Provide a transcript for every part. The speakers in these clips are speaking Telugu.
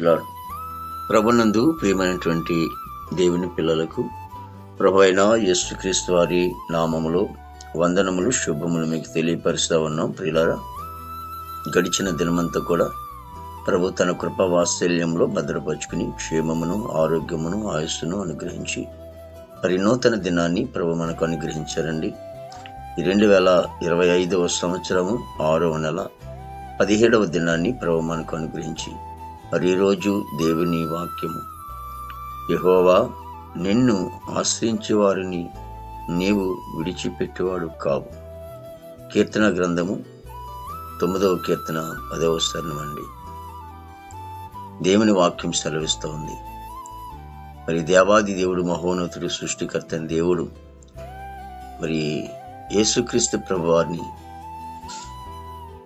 లార్డ్. ప్రభునందు ప్రియమైనటువంటి దేవుని పిల్లలకు ప్రభు అయిన యేసుక్రీస్తు వారి నామములో వందనములు శుభములు మీకు తెలియపరుస్తూ ఉన్నాం. ప్రియులారా, గడిచిన దినమంతా కూడా ప్రభు తన కృప వాత్సల్యంలో భద్రపరుచుకుని క్షేమమును ఆరోగ్యమును ఆయుస్సును అనుగ్రహించి మరి నూతన దినాన్ని ప్రభు మనకు అనుగ్రహించారండి. ఈ 2025వ సంవత్సరము 6వ నెల 17వ దినాన్ని ప్రభు మనకు అనుగ్రహించి మరి ఈరోజు దేవుని వాక్యము, యెహోవా నిన్ను ఆశ్రయించే వారిని నీవు విడిచిపెట్టేవాడు కావు. కీర్తన గ్రంథము 9వ కీర్తన 10వ చరణం అండి. దేవుని వాక్యం సెలవిస్తూ ఉంది. మరి దేవాది దేవుడు, మహోన్నతుడు, సృష్టికర్త దేవుడు మరి యేసుక్రీస్తు ప్రభు వారిని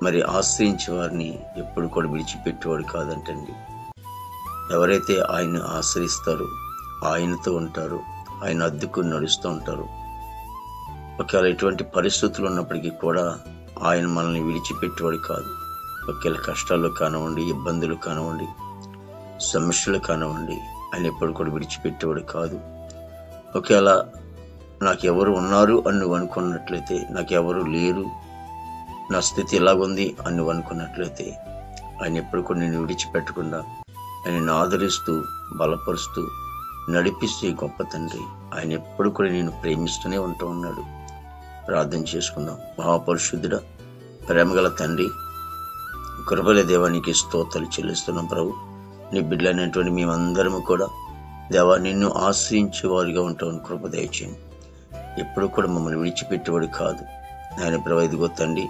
మరి ఆశ్రయించే వారిని ఎప్పుడు కూడా విడిచిపెట్టేవాడు కాదంటండి. ఎవరైతే ఆయన్ని ఆశ్రయిస్తారో ఆయనతో ఉంటారో, ఆయన అద్దుకుని నడుస్తూ ఉంటారు. ఒకవేళ ఎటువంటి పరిస్థితులు ఉన్నప్పటికీ కూడా ఆయన మనల్ని విడిచిపెట్టేవాడు కాదు. ఒకవేళ కష్టాలు కానివ్వండి, ఇబ్బందులు కానివ్వండి, సమస్యలు కానివ్వండి, ఆయన ఎప్పుడు కూడా విడిచిపెట్టేవాడు కాదు. ఒకవేళ నాకు ఎవరు ఉన్నారు అని నువ్వు అనుకున్నట్లయితే, నాకు ఎవరు లేరు, నా స్థితి ఎలాగుంది అని నువ్వు అనుకున్నట్లయితే, ఆయన ఎప్పుడు కూడా నేను విడిచిపెట్టకుండా ఆయనను ఆదరిస్తూ బలపరుస్తూ నడిపిస్తే గొప్ప తండ్రి. ఆయన ఎప్పుడు కూడా నేను ప్రేమిస్తూనే ఉంటూ ఉన్నాడు. ప్రార్థన చేసుకుందాం. మహాపరిశుద్ధుడా, ప్రేమగల తండ్రి, కృపల దేవానికి స్తోత్రాలు చెల్లిస్తున్నాం ప్రభు. నీ బిడ్డలైనటువంటి మేమందరము కూడా దేవా నిన్ను ఆశ్రయించే వారిగా ఉంటామని కృప దయచేయండి. ఎప్పుడు కూడా మమ్మల్ని విడిచిపెట్టేవాడు కాదు ఆయన ప్రభు. ఇదిగో తండ్రి,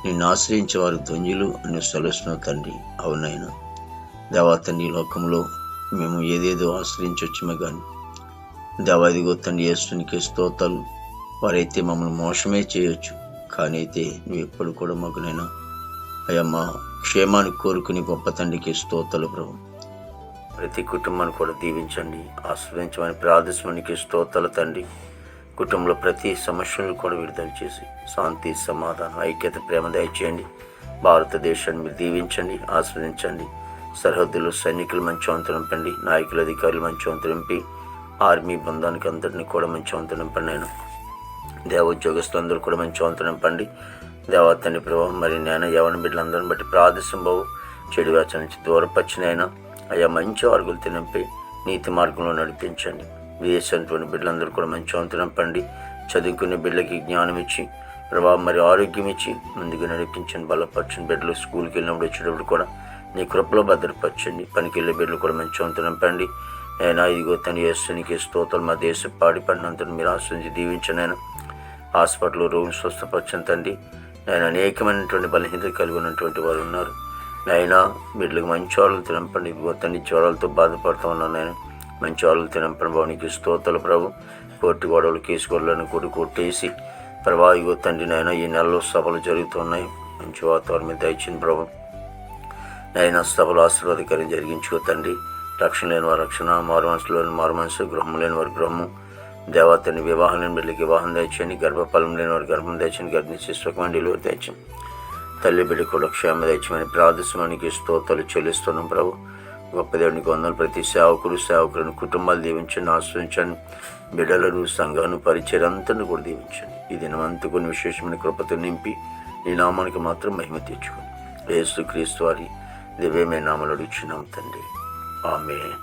నిన్ను ఆశ్రయించే వారు ధన్యులు అని సెలవుస్తున్నావు తండ్రి. అవునైనా దేవా తండ్రి, లోకంలో మేము ఏదేదో ఆశ్రయించవచ్చుమే కానీ దేవా ఇదిగో తండ్రి యేసునికి స్తోత్రాలు. వారైతే మమ్మల్ని మోసమే చేయొచ్చు, కానీ అయితే నువ్వు ఎప్పుడు కూడా మాకునైనా అయ్యా మా క్షేమాన్ని కోరుకుని గొప్ప తండ్రికి స్తోత్రాలు ప్రభు. ప్రతి కుటుంబాన్ని కూడా దీవించండి, ఆశ్రయించమని ప్రార్థించమనికి స్తోత్రాలు తండ్రి. కుటుంబంలో ప్రతి సమస్యలను కూడా విడుదల చేసి శాంతి, సమాధానం, ఐక్యత, ప్రేమ దయచేయండి. భారతదేశాన్ని మీరు దీవించండి, ఆశ్రయించండి. సరిహద్దులు సైనికులు మంచి వంతు నింపండి, నాయకులు అధికారులు మంచి వంతు నింపి, ఆర్మీ బృందానికి అందరినీ కూడా మంచి వంతు నింపండి. ఆయన దేవ ఉద్యోగస్తులందరూ కూడా మంచి వంతు నింపండి. దేవతని ప్రభావం మరి నేను యవన బిడ్డలందరిని బట్టి ప్రార్థించబోవు. చెడు వ్యాచ నుంచి దూరపరిచినైనా అయ్యా మంచి అరుగులు తినింపి నీతి మార్గంలో నడిపించండి. విదేశంలోని బిడ్డలందరూ కూడా మంచి వంతు నింపండి. చదువుకునే బిడ్డలకి జ్ఞానం ఇచ్చి ప్రభావం మరి ఆరోగ్యం ఇచ్చి ముందుకు నడిపించండి, బలపరచండి. బిడ్డలు స్కూల్కి వెళ్ళినప్పుడు వచ్చేటప్పుడు కూడా నీ కృపలో భద్రపరచండి. పనికి వెళ్ళే బిడ్డలు కూడా మంచి వంతు నింపండి. అయినా ఇదిగో తన యేసునికి స్తోత్రాలు. మా దేశ పాడి పండినంతను మీరు ఆశ్రయించి దీవించండి. ఆయన హాస్పిటల్లో రోగులు స్వస్థపరచండి తండ్రి. ఆయన అనేకమైనటువంటి బలహీనత కలిగి ఉన్నటువంటి వారు ఉన్నారు. అయినా బిడ్డలకు మంచి ఆవులు తినంపండి. ఇదిగో తండ్రి జ్వరాలతో బాధపడుతూ ఉన్నాను. నేను మంచి ఆవులు తినంపండి బాబునికి స్తోత్రాలు ప్రభు. కోర్టు గొడవలు, కేసు గొడవలను కూడా కొట్టేసి ప్రభా ఇగో తండ్రి నాయన ఈ నెలలో సభలు జరుగుతున్నాయి. మంచి వాతావరణం దయచింది ప్రభు. అయినా సభలు ఆశీర్వాదకరం జరిగించుకో తండ్రి. రక్షణ లేని వారి రక్షణ, మారు మనసులోని మారు మనసు, గృహం లేని వారి గృహము, దేవతని వివాహం లేని బిడ్డలకి వివాహం దయచేయండి. గర్భఫలం లేని వారి గర్భం దయచేయండి. గర్భిణీ శిశువుకి డెలివరీ దయచేయండి. తల్లి బిడ్డ కూడా క్షేమ దయచేయమని ప్రార్థించడానికి స్తోత్రాలు చెల్లిస్తున్నాం ప్రభు. గొప్ప దేవునికి వందలు. ప్రతి సేవకులను కుటుంబాలు దీవించండి, ఆశ్రయించండి. బిడ్డలను, సంఘాన్ని, పరిచయం అంతను కూడా దీవించండి. ఈ దినమంతా కొన్ని విశేషమైన కృపతో నింపి నీ నామానికి మాత్రం మహిమ తెచ్చుకోండి. యేసుక్రీస్తు వారి దివ్యమైన నామములో అడుగుచున్నాం తండ్రి. ఆమేన్.